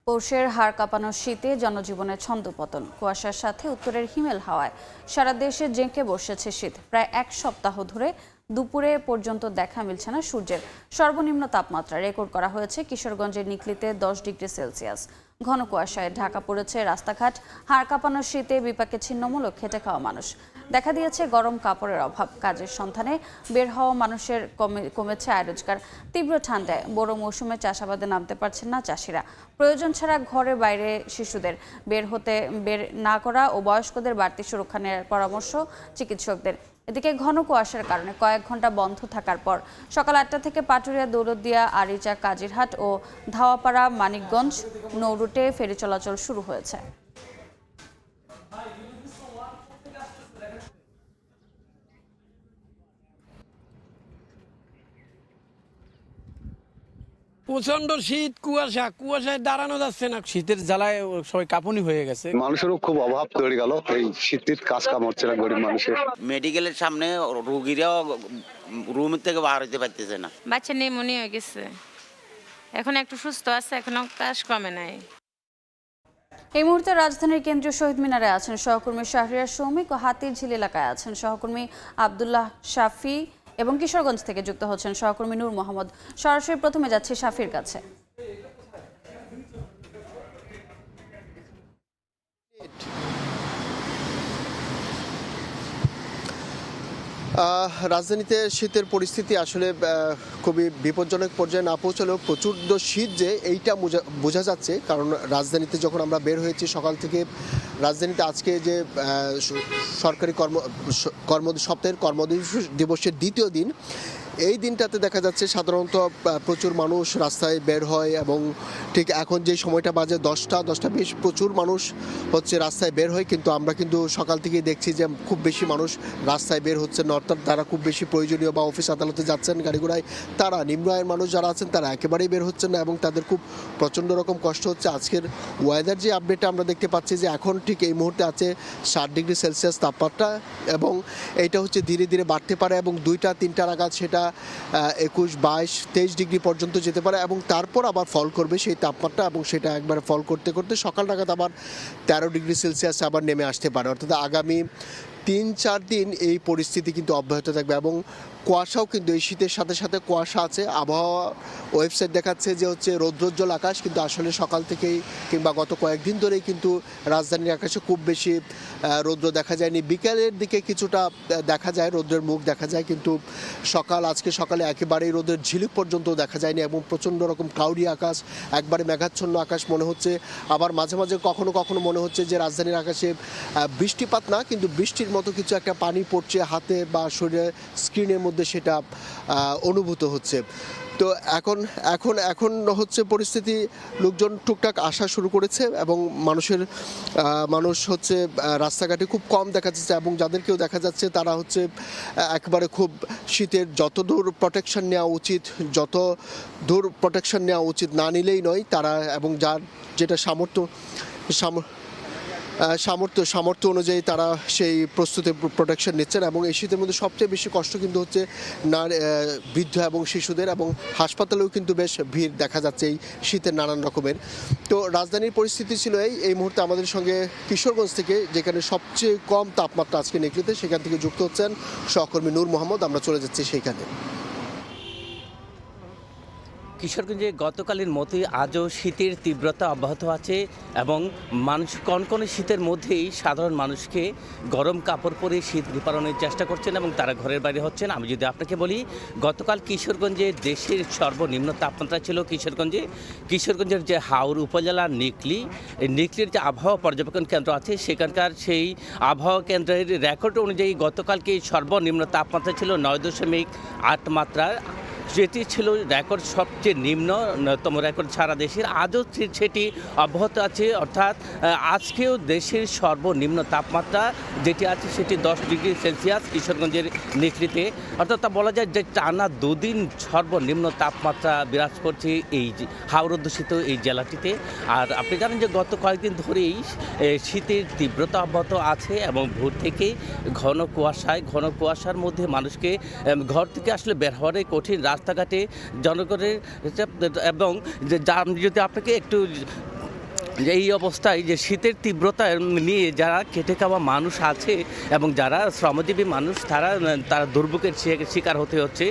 পৌষের হাড় কাঁপানো শীতে জনজীবনের ছন্দপতন, কুয়াশার সাথে উত্তরের হিমেল হাওয়ায় সারা দেশে জেঁকে বসেছে শীত। প্রায় এক সপ্তাহ ধরে দুপুরে পর্যন্ত দেখা মিলছে না সূর্যের। সর্বনিম্ন তাপমাত্রা রেকর্ড করা হয়েছে কিশোরগঞ্জের নিকলিতে 10 ডিগ্রি সেলসিয়াস। ঘন কুয়াশায় ঢাকা পড়েছে রাস্তাঘাট। হাড় কাঁপানো শীতে বিপাকে ছিন্নমূলক খেটে খাওয়া মানুষ। দেখা দিয়েছে গরম কাপড়ের অভাব, কাজের সন্ধানে বের হওয়া মানুষের কমেছে আয় রোজগার। তীব্র ঠান্ডায় বড় মৌসুমে চাষাবাদে নামতে পারছেন না চাষিরা। প্রয়োজন ছাড়া ঘরে বাইরে শিশুদের বের না করা ও বয়স্কদের বাড়তি সুরক্ষা নেওয়ার পরামর্শ চিকিৎসকদের। এদিকে ঘন কুয়াশার কারণে কয়েক ঘন্টা বন্ধ থাকার পর সকাল 8টা থেকে পাটুরিয়া, দৌলতদিয়া, আরিচা, কাজিরহাট ও ধাওয়াপাড়া, মানিকগঞ্জ নৌরুটে ফেরি চলাচল শুরু হয়েছে। প্রচন্ড শীত, কুয়াশায় দাঁড়ানো যাচ্ছে না। শীতের জ্বালায় সবাই কাঁপুনি হয়ে গেছে। মানুষেরও খুব অভাব তৈরি গেল, এই শীতের কাজ কাম হচ্ছে না গরিব মানুষের। মেডিকেলের সামনে রোগীরাও রুম থেকে বার হইতে পারতেছে না। বাচ্চা নিউমোনিয়া হয়ে গেছে, এখন একটু সুস্থ আছে, এখনো কাজ কমে নাই। এই মুহূর্তে রাজধানীর কেন্দ্রীয় শহীদ মিনারে আছেন সহকর্মী শাহরিয়ার শৌমিক ও হাতিরঝিল এলাকায় আছেন সহকর্মী আব্দুল্লাহ শাফি এবং কিশোরগঞ্জ থেকে যুক্ত হচ্ছেন সহকর্মী নূর মোহাম্মদ। সরাসরি প্রথমে যাচ্ছি শাফির কাছে। রাজধানীতে শীতের পরিস্থিতি আসলে খুবই বিপজ্জনক পর্যায়ে না পৌঁছলেও প্রচণ্ড শীত যে এইটা বোঝা যাচ্ছে, কারণ রাজধানীতে যখন আমরা বের হয়েছি সকাল থেকে, রাজধানীতে আজকে যে সরকারি সপ্তাহের কর্মদিবসের দ্বিতীয় দিন, এই দিনটাতে দেখা যাচ্ছে সাধারণত প্রচুর মানুষ রাস্তায় বের হয় এবং ঠিক এখন যে সময়টা বাজে 10টা 20 প্রচুর মানুষ হচ্ছে রাস্তায় বের হয়, কিন্তু আমরা কিন্তু সকাল থেকেই দেখছি যে খুব বেশি মানুষ রাস্তায় বের হচ্ছেন না, অর্থাৎ তারা খুব বেশি প্রয়োজনীয় বা অফিস আদালতে যাচ্ছেন গাড়িঘোড়ায়, তারা নিম্ন আয়ের মানুষ যারা আছেন তারা একেবারেই বের হচ্ছেন না এবং তাদের খুব প্রচণ্ড রকম কষ্ট হচ্ছে। আজকের ওয়েদার যে আপডেটটা আমরা দেখতে পাচ্ছি যে এখন ঠিক এই মুহূর্তে আছে 7 ডিগ্রি সেলসিয়াস তাপমাত্রা এবং এইটা হচ্ছে ধীরে ধীরে বাড়তে পারে এবং 2টা-3টা নাগাদ সেটা 21, 22, 23 ডিগ্রি পর্যন্ত যেতে পারে এবং তারপর আবার ফল করবে সেই তাপমাত্রা এবং সেটা একবারে ফল করতে করতে সকাল নাগাদ আবার 13 ডিগ্রি সেলসিয়াস আবার নেমে আসতে পারে। অর্থাৎ আগামী 3-4 দিন এই পরিস্থিতি কিন্তু অব্যাহত থাকবে এবং কুয়াশাও কিন্তু এই শীতের সাথে সাথে কুয়াশা আছে। আবহাওয়া ওয়েবসাইট দেখাচ্ছে যে হচ্ছে রৌদ্রোজ্জ্বল আকাশ, কিন্তু আসলে সকাল থেকেই কিংবা গত কয়েকদিন ধরেই কিন্তু রাজধানীর আকাশে খুব বেশি রৌদ্র দেখা যায়নি। বিকেলের দিকে কিছুটা দেখা যায়, রৌদ্রের মুখ দেখা যায়, কিন্তু আজকে সকালে একেবারেই রৌদ্রের ঝিলিক পর্যন্ত দেখা যায়নি এবং প্রচণ্ড রকম ক্লাউডি আকাশ, একবারে মেঘাচ্ছন্ন আকাশ মনে হচ্ছে। আবার মাঝে মাঝে কখনো কখনো মনে হচ্ছে যে রাজধানীর আকাশে বৃষ্টিপাত না, কিন্তু বৃষ্টির মতো কিছু একটা পানি পড়ছে হাতে বা শরীরে, স্ক্রিনের মধ্যে সেটা অনুভূত হচ্ছে। তো এখন হচ্ছে পরিস্থিতি, লোকজন টুকটাক আসা শুরু করেছে এবং মানুষ হচ্ছে রাস্তাঘাটে খুব কম দেখা যাচ্ছে এবং যাদেরকেও দেখা যাচ্ছে তারা হচ্ছে একেবারে খুব শীতের যত দূর প্রোটেকশন নেওয়া উচিত না নিলেই নয় তারা, এবং যার যেটা সামর্থ্য অনুযায়ী তারা সেই প্রস্তুতি প্রোটেকশন নিচ্ছেন এবং এই শীতের মধ্যে সবচেয়ে বেশি কষ্ট কিন্তু হচ্ছে বৃদ্ধ এবং শিশুদের, এবং হাসপাতালেও কিন্তু বেশ ভিড় দেখা যাচ্ছে এই শীতের নানান রকমের। তো রাজধানীর পরিস্থিতি ছিল এই মুহূর্তে আমাদের সঙ্গে কিশোরগঞ্জ থেকে, যেখানে সবচেয়ে কম তাপমাত্রা আজকে নিকলিতে, সেখান থেকে যুক্ত হচ্ছেন সহকর্মী নূর মোহাম্মদ। আমরা চলে যাচ্ছি সেইখানে। কিশোরগঞ্জে গতকালের মতোই আজও শীতের তীব্রতা অব্যাহত আছে এবং মানুষ কনকনে শীতের মধ্যেই সাধারণ মানুষকে গরম কাপড় পরে শীত নিবারণের চেষ্টা করছেন এবং তারা ঘরের বাইরে হচ্ছেন। আমি যদি আপনাকে বলি, গতকাল কিশোরগঞ্জে দেশের সর্বনিম্ন তাপমাত্রা ছিল কিশোরগঞ্জের যে হাওর উপজেলা নিকলির যে আবহাওয়া পর্যবেক্ষণ কেন্দ্র আছে, সেখানকার সেই আবহাওয়া কেন্দ্রের রেকর্ড অনুযায়ী গতকালকে সর্বনিম্ন তাপমাত্রা ছিল 9.8 মাত্রার, যেটি ছিল রেকর্ড সবচেয়ে নিম্নতম রেকর্ড সারা দেশের। আজও সেটি অব্যাহত আছে, অর্থাৎ আজকেও দেশের সর্বনিম্ন তাপমাত্রা যেটি আছে সেটি 10 ডিগ্রি সেলসিয়াস কিশোরগঞ্জের নিকলিতে। অর্থাৎ তা বলা যায় যে টানা 2 দিন সর্বনিম্ন তাপমাত্রা বিরাজ করছে এই হাওর অধ্যুষিত এই জেলাটিতে। আর আপনি জানেন যে গত কয়েকদিন ধরেই শীতের তীব্রতা অব্যাহত আছে এবং ভোর থেকে ঘন কুয়াশার মধ্যে মানুষকে ঘর থেকে আসলে বের হওয়ারই কঠিন। রাস্তাঘাটে জনগণের এবং যদি আপনাকে একটু যে এই অবস্থায় যে শীতের তীব্রতা নিয়ে যারা খেটে খাওয়া মানুষ আছে এবং যারা শ্রমজীবী মানুষ তারা দুর্ভোগের শিকার হতে হচ্ছে।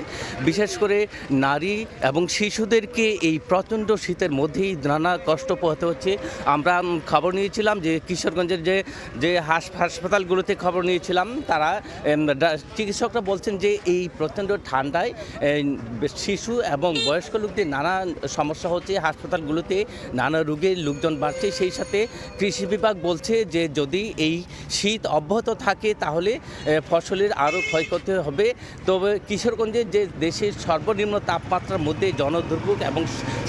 বিশেষ করে নারী এবং শিশুদেরকে এই প্রচণ্ড শীতের মধ্যেই নানা কষ্ট পোহাতে হচ্ছে। আমরা খবর নিয়েছিলাম যে কিশোরগঞ্জের যে হাসপাতালগুলোতে খবর নিয়েছিলাম, তারা চিকিৎসকরা বলছেন যে এই প্রচণ্ড ঠান্ডায় শিশু এবং বয়স্ক লোকদের নানা সমস্যা হচ্ছে, হাসপাতালগুলোতে নানা রোগের লোকজন বাড়ছে। সেই সাথে কৃষি বিভাগ বলছে যে যদি এই শীত অব্যাহত থাকে তাহলে ফসলের আরও ক্ষয়ক্ষতি হবে। তবে কিশোরগঞ্জের যে দেশের সর্বনিম্ন তাপমাত্রার মধ্যে জনদুর্ভোগ এবং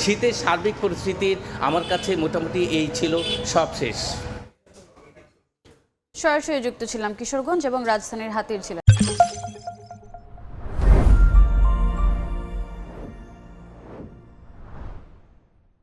শীতের সার্বিক পরিস্থিতির আমার কাছে মোটামুটি এই ছিল সবশেষ। সরাসরি যুক্ত ছিলাম কিশোরগঞ্জ এবং রাজধানীর হাতিরঝিলে।